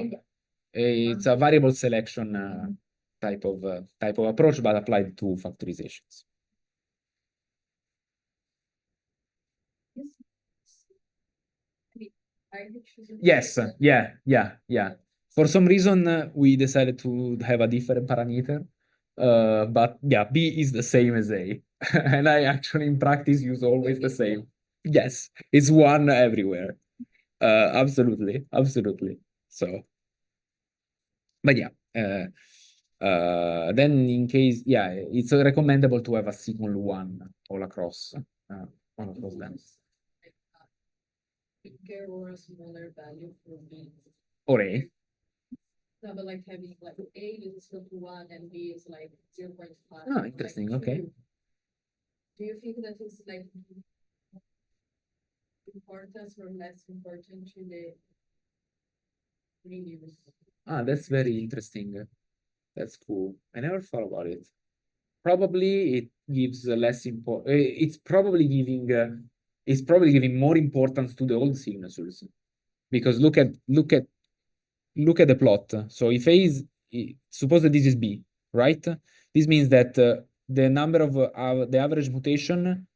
B: it's a variable selection type of approach, but applied to factorizations. Yes. Yeah. For some reason, we decided to have a different parameter. But yeah, B is the same as A. And I actually in practice use always the same. Yes, it's 1 everywhere. Absolutely. So, but yeah. Then in case, yeah, it's recommendable to have a single 1 all across them.
A: Bigger or a smaller value for B.
B: Or A.
A: No, but like having like A is equal to 1 and B is like 0.5.
B: Oh, interesting. Okay.
A: do you think that is like importance or less important to the reuse?
B: Ah, that's very interesting. That's cool. I never thought about it. Probably it gives less import. It's probably giving more importance to the old signatures because look at the plot. So if A is suppose that this is B, right? This means that the number of the average mutation,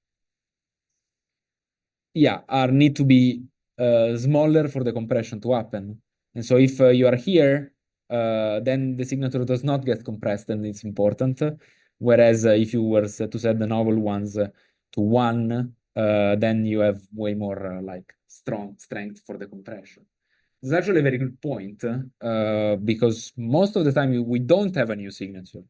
B: yeah, are need to be smaller for the compression to happen. And so if you are here, then the signature does not get compressed, and it's important. Whereas if you were to set the novel ones to one, then you have way more like strong strength for the compression. It's actually a very good point because most of the time we don't have a new signature,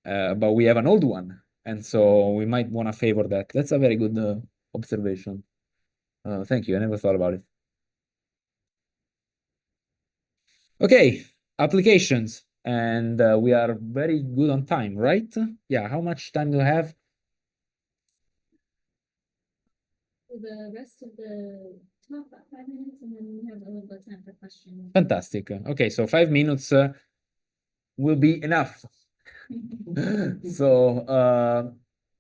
B: but we have an old one. And so we might want to favor that. That's a very good observation. Thank you. I never thought about it. Okay, applications. And we are very good on time, right? Yeah, how much time do we have?
C: For the rest of the talk, about 5 minutes, and then we have a little bit of time for questions.
B: Fantastic. Okay, so 5 minutes will be enough. So,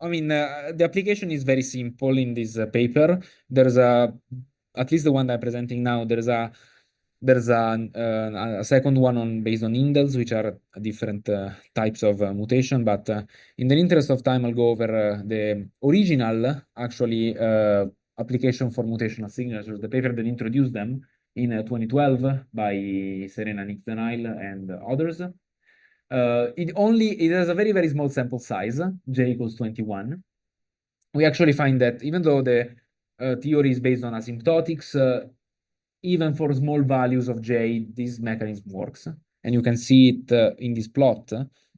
B: I mean, the application is very simple in this paper. There's at least the one I'm presenting now, there's a second one based on indels, which are different types of mutation. But in the interest of time, I'll go over the original, actually, application for mutational signatures, the paper that introduced them in 2012 by Serena Nick and others. It has a very, very small sample size, j equals 21. We actually find that even though the theory is based on asymptotics, even for small values of j, this mechanism works. And you can see it in this plot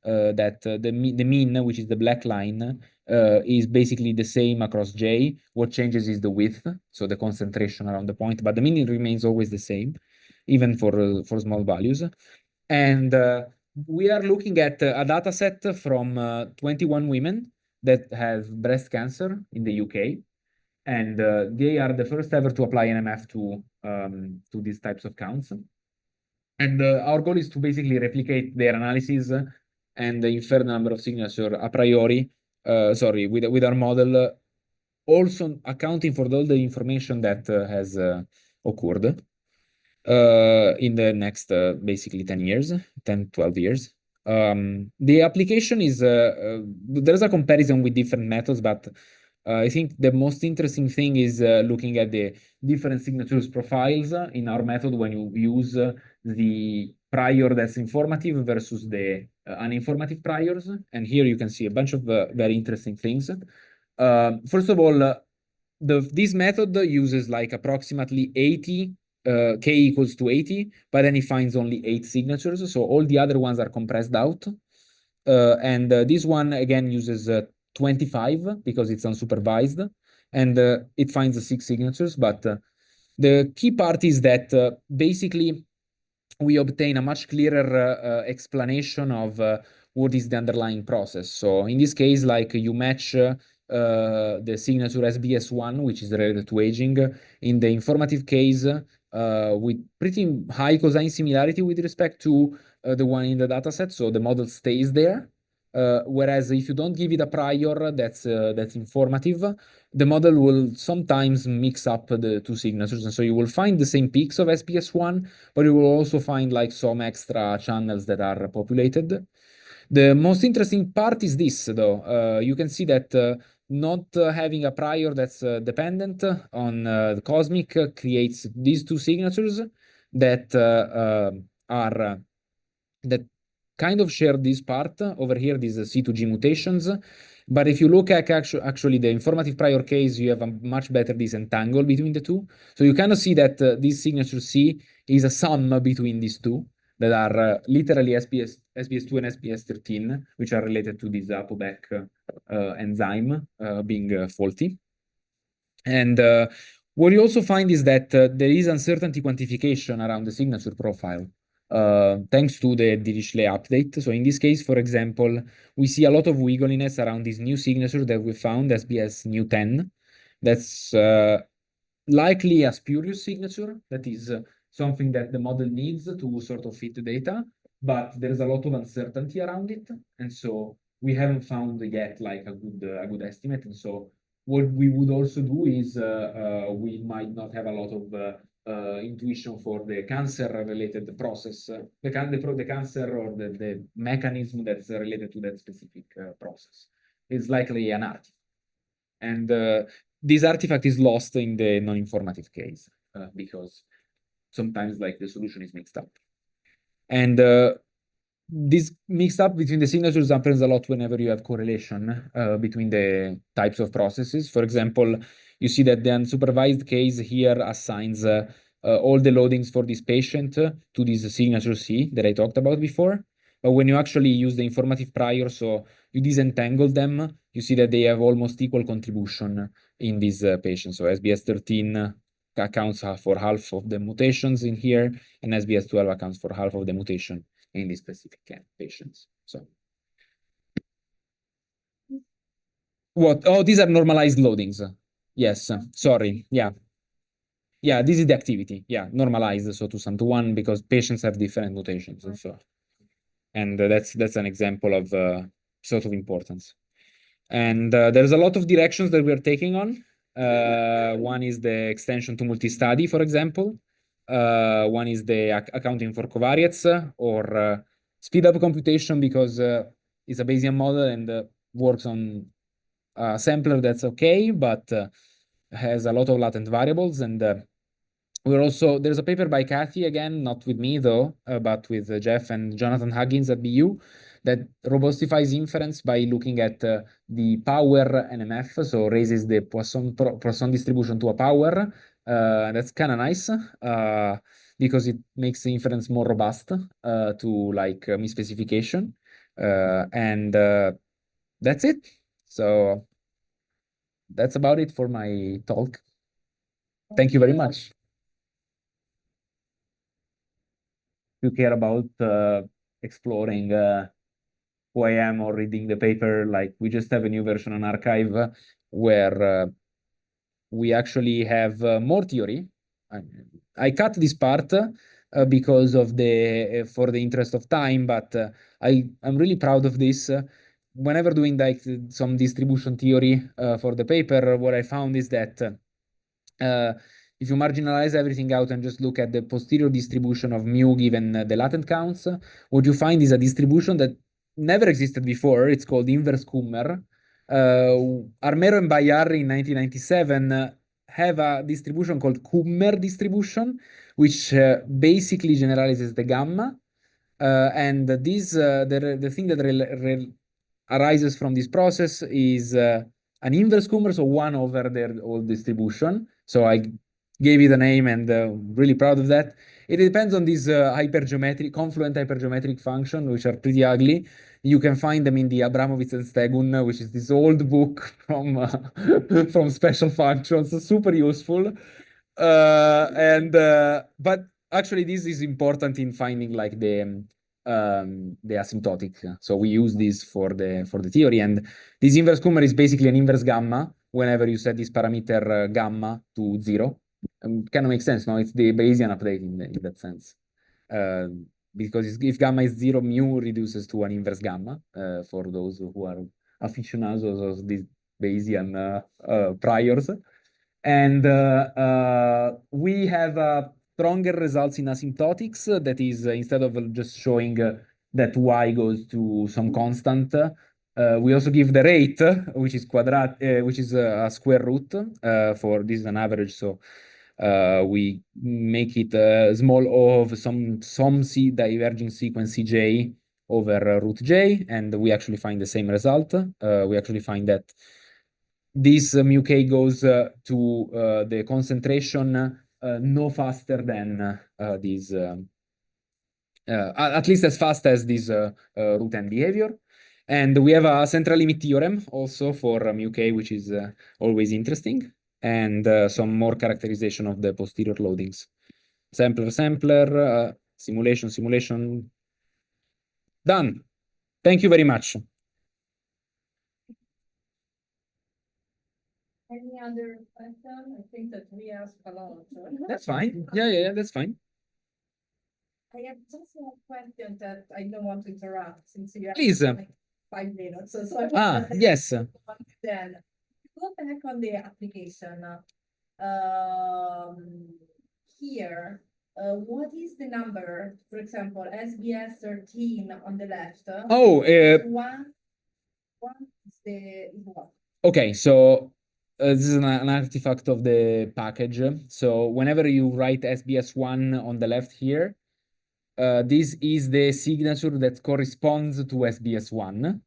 B: that the mean, which is the black line, is basically the same across j. What changes is the width, so the concentration around the point, but the mean remains always the same, even for small values. And we are looking at a data set from 21 women that have breast cancer in the UK. And they are the first ever to apply NMF to these types of counts. And our goal is to basically replicate their analysis and infer the number of signatures a priori, with our model, also accounting for all the information that has occurred in the next basically 10 years, 10, 12 years. The application is, there's a comparison with different methods, but I think the most interesting thing is looking at the different signatures profiles in our method when you use the prior that's informative versus the uninformative priors. And here you can see a bunch of very interesting things. First of all, this method uses like approximately 80 k equals to 80, but then it finds only 8 signatures. So all the other ones are compressed out. And this one again uses 25 because it's unsupervised, and it finds 6 signatures. But the key part is that basically we obtain a much clearer explanation of what is the underlying process. So in this case, like you match the signature SBS1, which is related to aging, in the informative case with pretty high cosine similarity with respect to the one in the dataset, so the model stays there. Whereas if you don't give it a prior that's informative, the model will sometimes mix up the two signatures, and so you will find the same peaks of SPS1, but you will also find like some extra channels that are populated. The most interesting part is this, though. You can see that not having a prior that's dependent on the cosmic creates these two signatures that are that kind of share this part over here, these C2G mutations. But if you look at actually the informative prior case, you have a much better disentangle between the two. So you kind of see that this signature C is a sum between these two that are literally SPS2 and SPS13, which are related to this ApoBec enzyme being faulty. And what you also find is that there is uncertainty quantification around the signature profile. thanks to the Dirichlet update. So in this case, for example, we see a lot of wiggliness around this new signature that we found, SBS new 10. That's likely a spurious signature. That is something that the model needs to sort of fit the data, but there's a lot of uncertainty around it. And so we haven't found yet like a good estimate. And so what we would also do is we might not have a lot of intuition for the cancer-related process, the cancer or the mechanism that's related to that specific process. It's likely an artifact. And this artifact is lost in the non-informative case because sometimes like the solution is mixed up. And this mixed up between the signatures happens a lot whenever you have correlation between the types of processes. For example, you see that the unsupervised case here assigns all the loadings for this patient to this signature C that I talked about before. But when you actually use the informative prior, so you disentangle them, you see that they have almost equal contribution in this patient. So SBS 13 accounts for half of the mutations in here, and SBS 12 accounts for half of the mutation in these specific patients. So what? Oh, these are normalized loadings. Yes, sorry. Yeah. Yeah, this is the activity. Yeah, normalized, so to some to one, because patients have different mutations. And so, and that's an example of sort of importance. And there's a lot of directions that we're taking on. One is the extension to multi-study, for example. One is the accounting for covariates or speed up computation because it's a Bayesian model and works on a sampler that's okay, but has a lot of latent variables. And we're also, there's a paper by Kathy, again, not with me though, but with Jeff and Jonathan Huggins at BU, that robustifies inference by looking at the power NMF, so raises the Poisson distribution to a power. That's kind of nice because it makes the inference more robust to like misspecification. And that's it. So that's about it for my talk. Thank you very much. You care about exploring who I am or reading the paper, like we just have a new version on arXiv where we actually have more theory. I cut this part because of for the interest of time, but I'm really proud of this. Whenever doing like some distribution theory for the paper, what I found is that if you marginalize everything out and just look at the posterior distribution of mu given the latent counts, what you find is a distribution that never existed before. It's called inverse Kummer. Armero and Bayar in 1997 have a distribution called Kummer distribution, which basically generalizes the gamma. And this the thing that arises from this process is an inverse Kummer, so 1 over their whole distribution. So I gave it a name and really proud of that. It depends on these confluent hypergeometric function, which are pretty ugly. You can find them in the Abramovitz and Stegun, which is this old book from from special functions, super useful. But actually, this is important in finding like the asymptotic. So we use this for the theory, and this inverse Kummer is basically an inverse gamma whenever you set this parameter gamma to 0. Kind of makes sense, no? It's the Bayesian update in that sense. Because if gamma is 0, mu reduces to an inverse gamma for those who are aficionados of these Bayesian priors. And we have stronger results in asymptotics. That is, instead of just showing that y goes to some constant, we also give the rate, which is which is a square root for this is an average. So we make it small O of some diverging sequence Cj over root j, and we actually find the same result. We actually find that this mu k goes to the concentration no faster than this, at least as fast as this root n behavior. And we have a central limit theorem also for mu k, which is always interesting, and some more characterization of the posterior loadings. Sampler, Simulation. Done. Thank you very much.
A: Any other question? I think that we asked a lot.
B: That's fine. Yeah, that's fine.
A: I have just one question that I don't want to interrupt since you have
B: Please.
A: like 5 minutes. So
B: Yes.
A: Then go back on the application. Here, what is the number? For example, SBS 13 on the left.
B: Oh,
A: one is what?
B: Okay, so this is an artifact of the package. So whenever you write SBS1 on the left here, this is the signature that corresponds to SBS1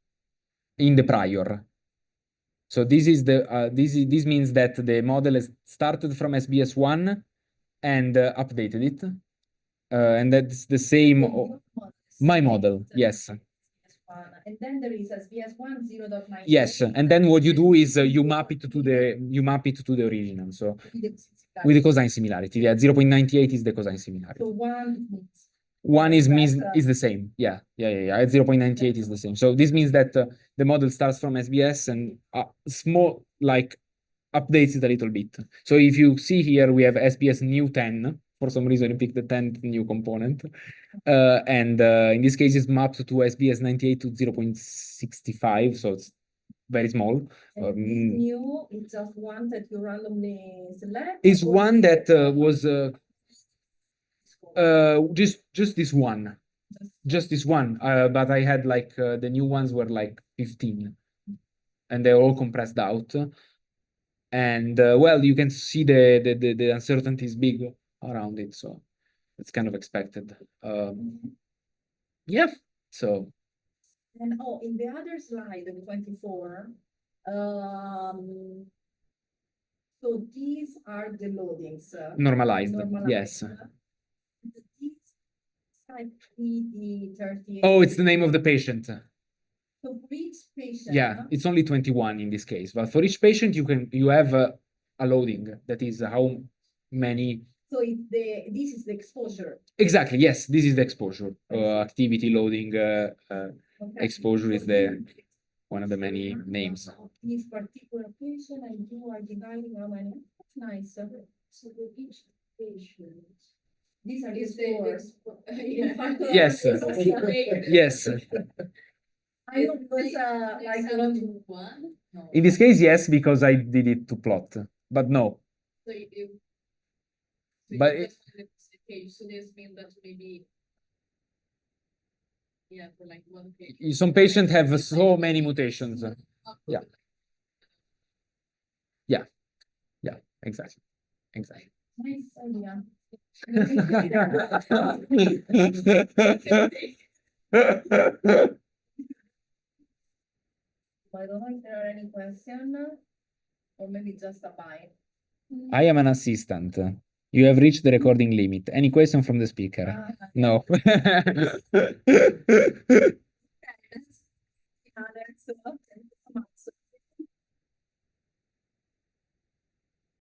B: in the prior. So this is the this means that the model has started from SBS1 and updated it, and that's the same. My model, yes.
A: And then there is SBS1 0.9.
B: Yes, and then what you do is you map it to the original. So with the cosine similarity, yeah, 0.98 is the cosine similarity.
A: So
B: one is the same. Yeah. At 0.98 is the same. So this means that the model starts from SBS and small like updates it a little bit. So if you see here, we have SBS new 10. For some reason, you pick the 10th new component. And in this case, it's mapped to SBS 98 to 0.65. So it's very small.
A: New is just one that you randomly select?
B: Is one that was just this one. Just this one. But I had like the new ones were like 15. And they're all compressed out. And well, you can see the uncertainty is big around it, so it's kind of expected. Yeah, so.
A: And in the other slide, in 24, so these are the loadings.
B: Normalized, yes.
A: These type 38.
B: Oh, it's the name of the patient.
A: So for each patient.
B: Yeah, it's only 21 in this case, but for each patient you have a loading that is how many.
A: So this is the exposure.
B: Exactly. Yes, this is the exposure. Activity loading exposure is one of the many names.
A: This particular patient, and you are dividing how many? That's nice. So for each patient. These are the scores.
B: Yes. Yes.
A: I know because like one. No.
B: In this case, yes, because I did it to plot, but no.
A: So
B: But
A: so this means that maybe for like one patient.
B: Some patients have so many mutations. Yeah, exactly.
A: Nice idea. I don't know if there are any questions, or maybe just a bye.
B: I am an assistant. You have reached the recording limit. Any question from the speaker? No.
A: Okay.